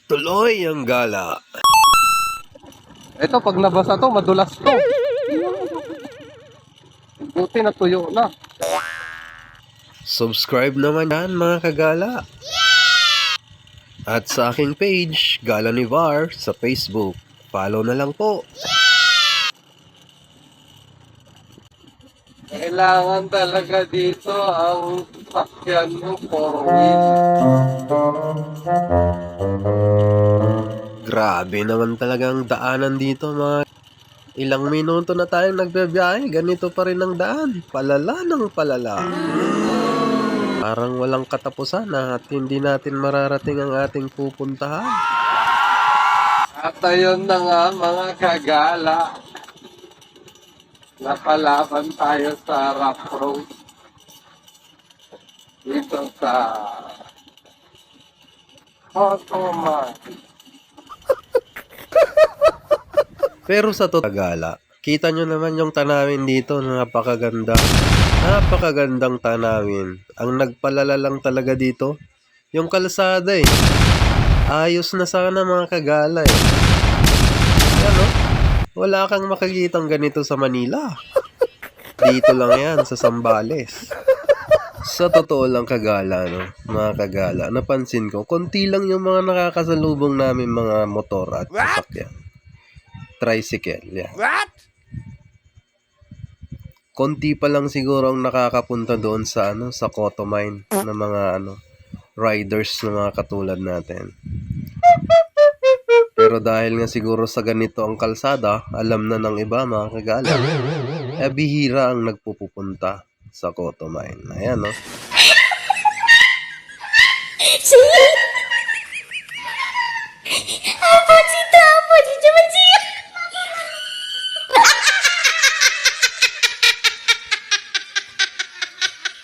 Tuloy ang gala. Ito, pag nabasa to, madulas to. Buti na tuyo na. Subscribe naman yan mga kagala. At sa aking page, Gala ni Var sa Facebook. Follow na lang po. Kailangan talaga dito ang sakyan mo 4-wheel. Grabe naman talagang daanan dito mga. Ilang minuto na tayong nagbibiyahe, ganito pa rin ang daan. Palala ng palala. Parang walang katapusan at hindi natin mararating ang ating pupuntahan. At ayun na nga mga kagala. Napalaban tayo sa rough road. Dito sa Ottoman. Pero sa Tagala, kita nyo naman yung tanawin dito, napakaganda. Napakagandang tanawin. Ang nagpalala lang talaga dito, yung kalsada eh. Ayos na sana mga kagala eh. Ano? Wala kang makikitang ganito sa Manila. Dito lang yan, sa Zambales. Sa totoo lang kagala, no? Mga kagala, napansin ko, konti lang yung mga nakakasalubong namin mga motor at sasakyan. Tricycle, yeah. What? Konti pa lang siguro ang nakakapunta doon sa sa Cotto Mine na mga riders na mga katulad natin. Pero dahil nga siguro sa ganito ang kalsada, alam na ng iba mga kagala, bihira ang nagpupunta sa Cotto Mine. Ayan, no?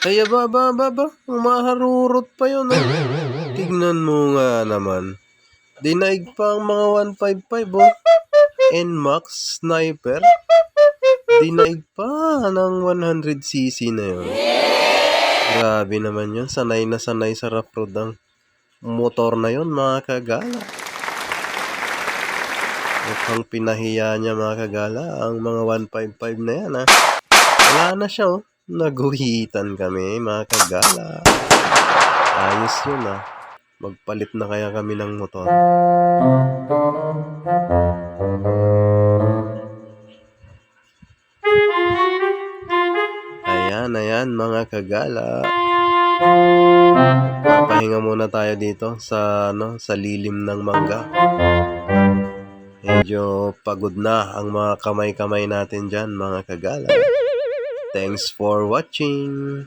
Kaya ba, umaharurot pa yun, oh. Tignan mo nga naman. Dinaig pa ang mga 155, oh. NMAX Sniper. Dinaig pa ng 100cc na yun. Grabe naman yun. Sanay na sanay sa rough road ang motor na yun, mga kagala. Mukhang pinahiya niya mga kagala ang mga 155 na yan, ha. Wala na siya, oh. Naguhitan kami mga kagala. Ayos yun, ha. Magpalit na kaya kami ng motor. Ayan mga kagala. Papahinga muna tayo dito sa sa lilim ng mangga. Medyo pagod na ang mga kamay-kamay natin dyan mga kagala. Thanks for watching.